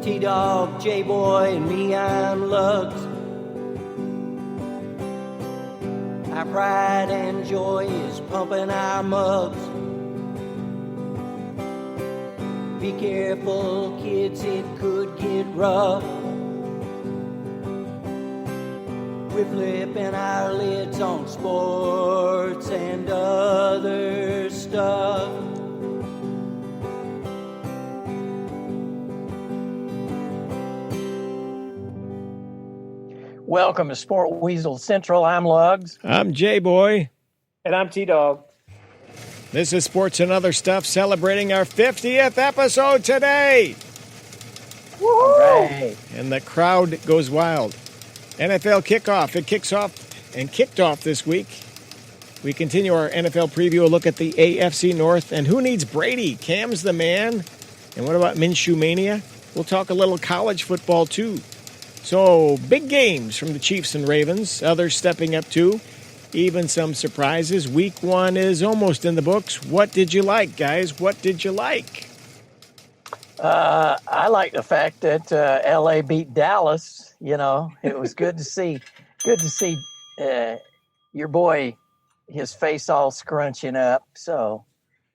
T-Dog, J-Boy, and me, I'm Lugs. Our pride and joy is pumping our mugs. Be careful, kids, it could get rough. We're flipping our lids on sports and other stuff. Welcome to Sport Weasel Central. I'm Lugs. I'm J-Boy. And I'm T-Dog. This is Sports and Other Stuff, celebrating our 50th episode today. Woo! Right. And the crowd goes wild. NFL kickoff. It kicks off and kicked off this week. We continue our NFL preview, a look at the AFC North. And who needs Brady? Cam's the man. And what about Minshew Mania? We'll talk a little college football, too. So, big games from the Chiefs and Ravens. Others stepping up, too. Even some surprises. Week 1 is almost in the books. What did you like, guys? What did you like? I like the fact that L.A. beat Dallas. You know, it was good to see. Good to see your boy, his face all scrunching up. So,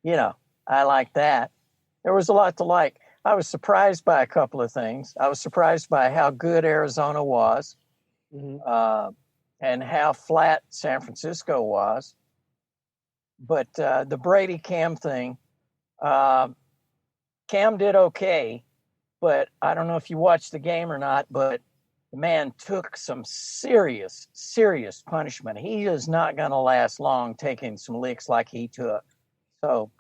you know, I like that. There was a lot to like. I was surprised by a couple of things. I was surprised by how good Arizona was, and how flat San Francisco was. But the Brady Cam thing, Cam did okay, but I don't know if you watched the game or not, but the man took some serious, serious punishment. He is not going to last long taking some licks like he took. So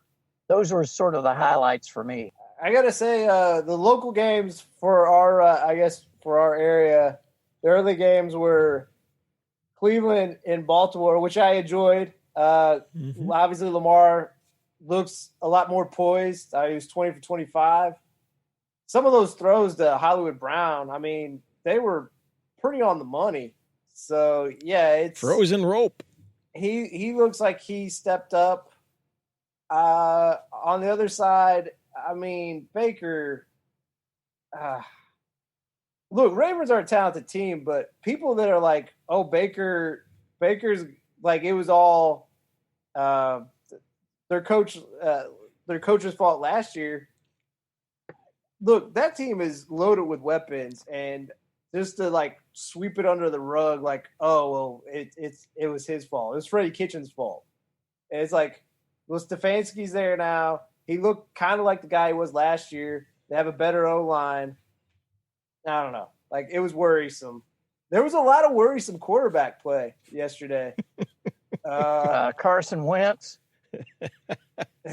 those were sort of the highlights for me. I gotta say, the local games for our, for our area, the early games were Cleveland and Baltimore, which I enjoyed. Obviously, Lamar looks a lot more poised. He was 20 for 25. Some of those throws to Hollywood Brown, I mean, they were pretty on the money. So yeah, it's frozen rope. He looks like he stepped up. On the other side, I mean, Baker, look, Ravens are a talented team, but people that are like, oh, Baker's like, it was all their coach's fault last year. Look, that team is loaded with weapons, and just to like sweep it under the rug, like, oh, well, it was his fault. It was Freddie Kitchens' fault. And it's like, well, Stefanski's there now. He looked kind of like the guy he was last year. They have a better O-line. I don't know. Like, it was worrisome. There was a lot of worrisome quarterback play yesterday. Carson Wentz.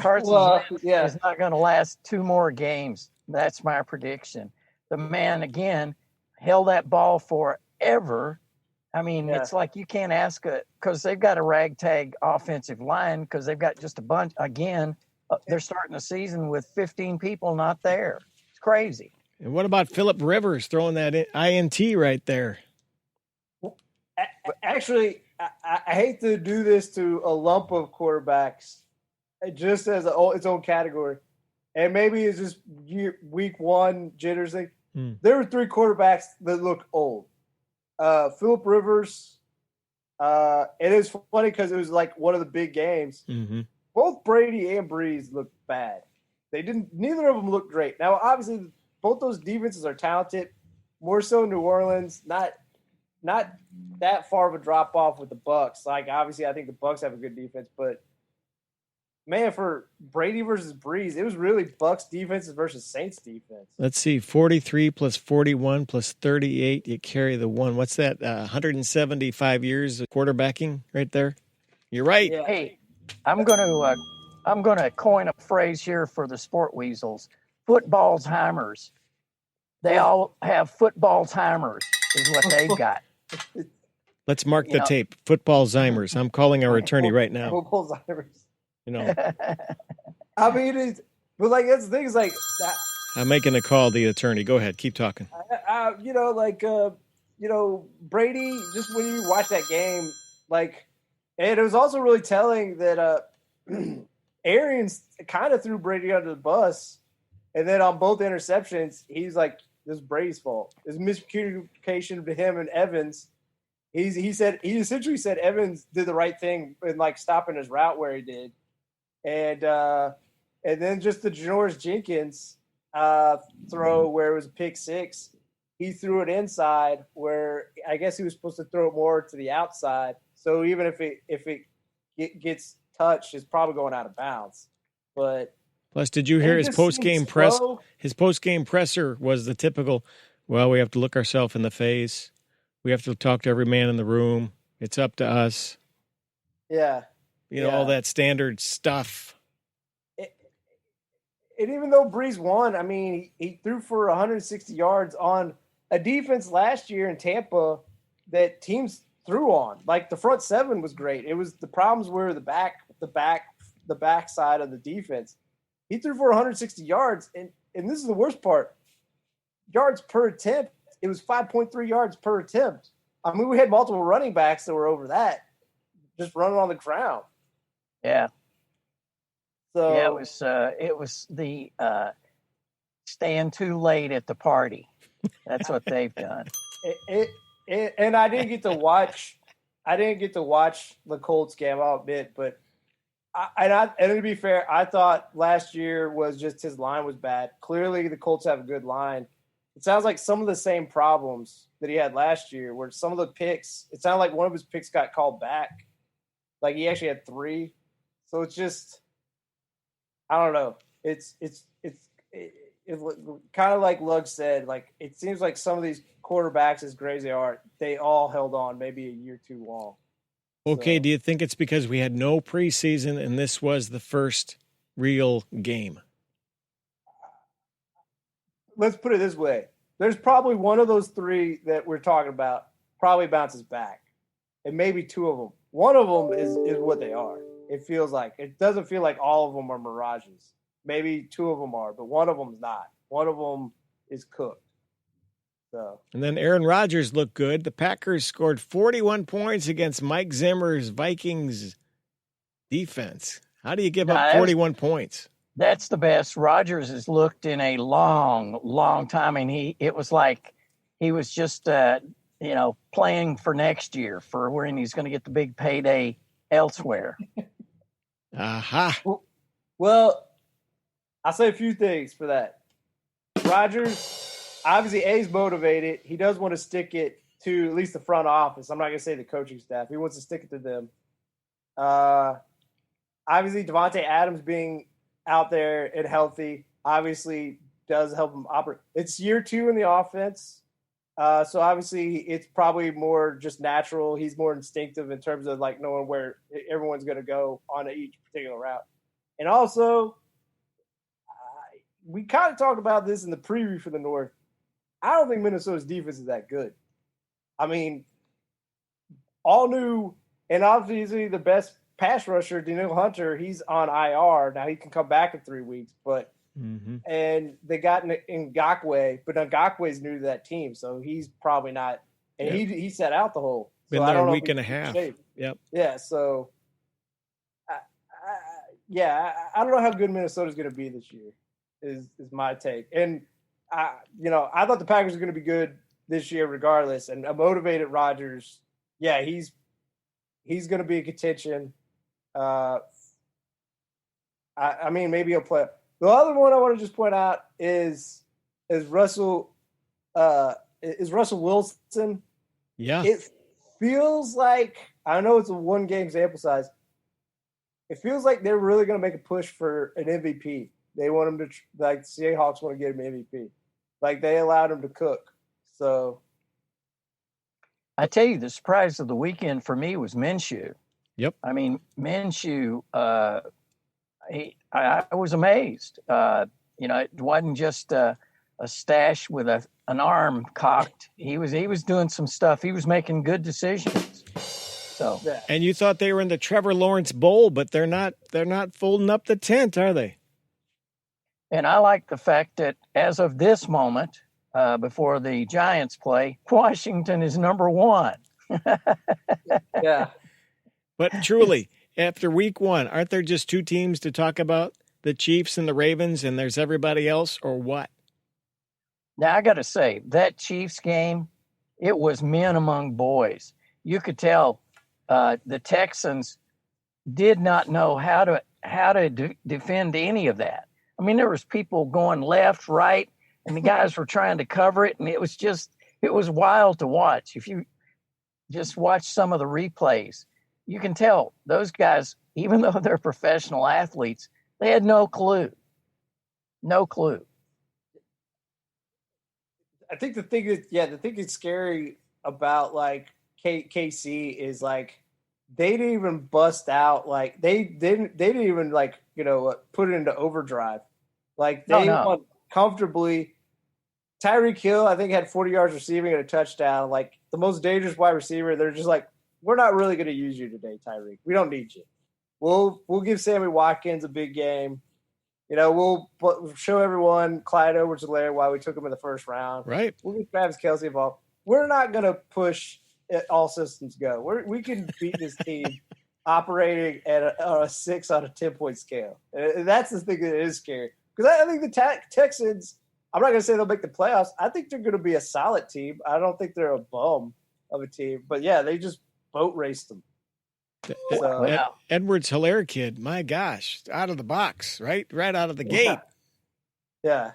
Carson Wentz is not going to last 2 more games. That's my prediction. The man, again, held that ball forever. I mean, It's like you can't ask because they've got a ragtag offensive line because they've got just a bunch. Again, they're starting the season with 15 people not there. It's crazy. And what about Phillip Rivers throwing that INT right there? Actually, I hate to do this to a lump of quarterbacks, just as its own category. And maybe it's just week 1 jitters thing. There were 3 quarterbacks that look old. Phillip Rivers, it is funny because it was like one of the big games. Mm-hmm. Both Brady and Brees looked bad. Neither of them looked great. Now, obviously, both those defenses are talented. More so New Orleans, not that far of a drop off with the Bucs. Like, obviously, I think the Bucs have a good defense, but man, for Brady versus Brees, it was really Bucs defense versus Saints defense. Let's see, 43 plus 41 plus 38. You carry the 1. What's that? 175 years of quarterbacking right there. You're right. Yeah. Hey, I'm gonna coin a phrase here for the Sport Weasels. Football's-heimers. They all have football's-heimers is what they've got. Let's mark the tape. Football-Zimers. I'm calling our attorney right now. Football's-heimers. You know. I mean, but like that's the thing is like that. I'm making a call to the attorney. Go ahead. Keep talking. Brady, just when you watch that game, like, and it was also really telling that Arians kind of threw Brady under the bus. And then on both interceptions, he's like, This is Brady's fault. It's miscommunication to him and Evans. He essentially said Evans did the right thing in like stopping his route where he did, and then just the Janoris Jenkins throw where it was a pick six. He threw it inside where I guess he was supposed to throw it more to the outside. So even if it gets touched, it's probably going out of bounds. But plus, did you hear his post-game press? His post-game presser was the typical, well, we have to look ourselves in the face. We have to talk to every man in the room. It's up to us. Yeah. All that standard stuff. And even though Brees won, I mean, he threw for 160 yards on a defense last year in Tampa that teams threw on. Like the front seven was great. It was the problems were the back side of the defense. He threw for 160 yards, and this is the worst part. Yards per attempt, it was 5.3 yards per attempt. I mean, we had multiple running backs that were over that, just running on the ground. Yeah. So yeah, it was the staying too late at the party. That's what they've done. And I didn't get to watch. The Colts game, I'll admit, but and to be fair, I thought last year was just his line was bad. Clearly, the Colts have a good line. It sounds like some of the same problems that he had last year, where some of the picks. It sounded like one of his picks got called back. Like he actually had 3. So it's just. I don't know. It's kind of like Lug said. Like it seems like some of these quarterbacks, as great as they are, they all held on maybe a year too long. Okay, So, do you think it's because we had no preseason and this was the first real game? Let's put it this way: there's probably one of those 3 that we're talking about probably bounces back, and maybe 2 of them. One of them is what they are. It feels like it doesn't feel like all of them are mirages. Maybe 2 of them are, but one of them's not. One of them is cooked. So. And then Aaron Rodgers looked good. The Packers scored 41 points against Mike Zimmer's Vikings defense. How do you give up 41 points? That's the best Rodgers has looked in a long, long time. And it was like he was just, playing for next year for when he's going to get the big payday elsewhere. Aha. Well, I'll say a few things for that. Rodgers, obviously, A's motivated. He does want to stick it to at least the front office. I'm not going to say the coaching staff. He wants to stick it to them. Obviously, Devontae Adams being out there and healthy obviously does help him operate. It's year 2 in the offense. So obviously it's probably more just natural. He's more instinctive in terms of like knowing where everyone's going to go on each particular route. And also, we kind of talked about this in the preview for the North. I don't think Minnesota's defense is that good. I mean, all new, and obviously the best pass rusher, Daniel Hunter, he's on IR. Now he can come back in 3 weeks, but and they got Ngakoue, but Ngakoue's new to that team, so he's probably not. And he sat out the whole. Been so there I don't a know week and a half. Yep. Yeah. So. I don't know how good Minnesota's going to be this year. Is my take, and I thought the Packers are going to be good this year regardless. And a motivated Rodgers, he's going to be in contention. I mean, maybe he'll play. The other one I want to just point out is Russell Wilson. Yeah. It feels like, I know it's a 1-game sample size. It feels like they're really going to make a push for an MVP. They want him to, like, the Seahawks want to get him MVP. Like, they allowed him to cook. So. I tell you, the surprise of the weekend for me was Minshew. Yep. I mean, Minshew, I was amazed. It wasn't just a stash with an arm cocked. He was doing some stuff. He was making good decisions. So. And you thought they were in the Trevor Lawrence Bowl, but they're not folding up the tent, are they? And I like the fact that as of this moment, before the Giants play, Washington is number 1. Yeah. But truly, after week 1, aren't there just 2 teams to talk about? The Chiefs and the Ravens, and there's everybody else, or what? Now I got to say that Chiefs game, it was men among boys. You could tell the Texans did not know how to defend any of that. I mean, there was people going left, right, and the guys were trying to cover it, and it was wild to watch. If you just watch some of the replays, you can tell those guys, even though they're professional athletes, they had no clue. No clue. I think the thing that's scary about like KC is like they didn't even bust out, like they didn't even like put it into overdrive. Like they won comfortably. Tyreek Hill, I think, had 40 yards receiving and a touchdown. Like the most dangerous wide receiver. They're just like, we're not really going to use you today, Tyreek. We don't need you. We'll give Sammy Watkins a big game. We'll show everyone Clyde Edwards-Helaire why we took him in the first round. Right. We'll get Travis Kelce involved. We're not going to push all systems go. We can beat this team operating at a 6 on a 10-point scale. And that's the thing that is scary. Because I think the Texans, I'm not going to say they'll make the playoffs. I think they're going to be a solid team. I don't think they're a bum of a team. But, yeah, they just boat raced them. Edwards-Helaire kid, my gosh, out of the box, right out of the gate. Yeah.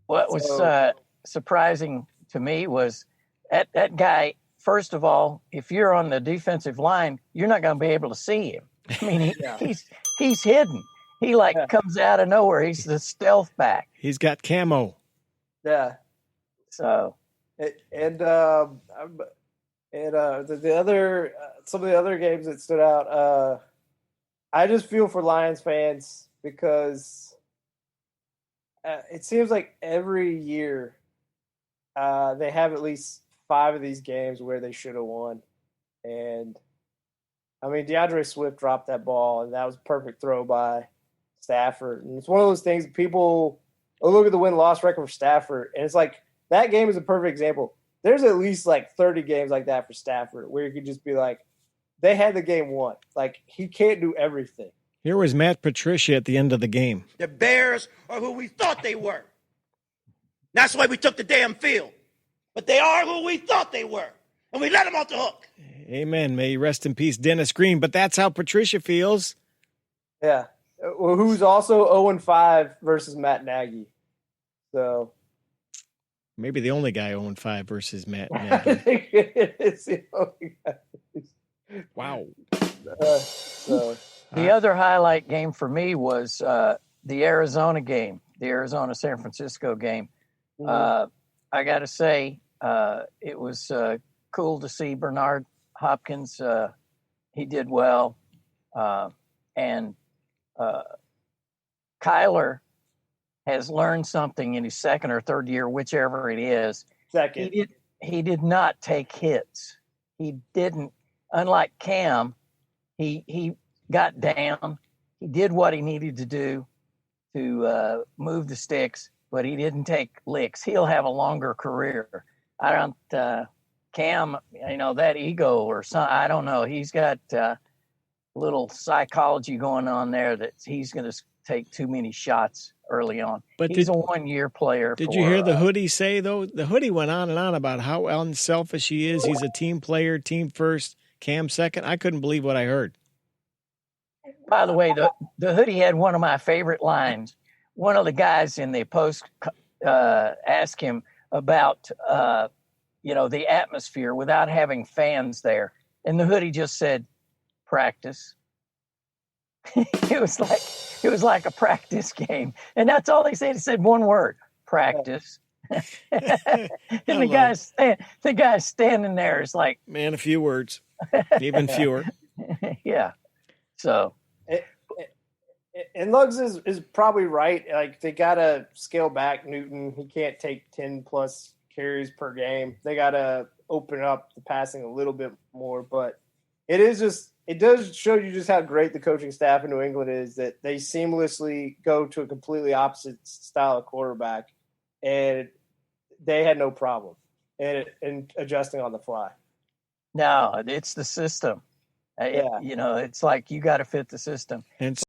What was surprising to me was that guy, first of all, if you're on the defensive line, you're not going to be able to see him. I mean, he's hidden. He comes out of nowhere. He's the stealth back. He's got camo. Yeah. So. The other some of the other games that stood out, I just feel for Lions fans because it seems like every year they have at least 5 of these games where they should have won. And, I mean, DeAndre Swift dropped that ball, and that was a perfect throw by Stafford. And it's one of those things people look at the win-loss record for Stafford, and it's like that game is a perfect example. There's at least like 30 games like that for Stafford where you could just be like, they had the game won. Like, he can't do everything. Here was Matt Patricia at the end of the game. The Bears are who we thought they were. That's why we took the damn field. But they are who we thought they were. And we let them off the hook. Amen. May you rest in peace, Dennis Green. But that's how Patricia feels. Yeah. Well, who's also 0-5 versus Matt Nagy. So... maybe the only guy 0-5 versus Matt Nagy. I think it's the only guy. Wow. The other highlight game for me was the Arizona game, the Arizona-San Francisco game. Mm-hmm. I got to say, it was cool to see Bernard Hopkins. He did well. And Kyler has learned something in his second or third year, whichever it is. Second. He did not take hits. He didn't, unlike Cam, he got down. He did what he needed to do to move the sticks, but he didn't take licks. He'll have a longer career. I don't, Cam, that ego or something, I don't know. He's got a little psychology going on there that he's going to take too many shots early on. But he's a one-year player. Did you hear the hoodie say, though? The hoodie went on and on about how unselfish he is. He's a team player, team first, Cam second. I couldn't believe what I heard. By the way, the hoodie had one of my favorite lines. One of the guys in the post asked him about, the atmosphere without having fans there. And the hoodie just said, practice. It was like a practice game. And that's all they said. He said one word, practice. And the guy's standing there is like, man, a few words, even fewer. Yeah. So. And Luggs is probably right. Like, they got to scale back Newton. He can't take 10 plus carries per game. They got to open up the passing a little bit more, but it does show you just how great the coaching staff in New England is, that they seamlessly go to a completely opposite style of quarterback, and they had no problem in adjusting on the fly. No, it's the system. Yeah. It's like you got to fit the system. And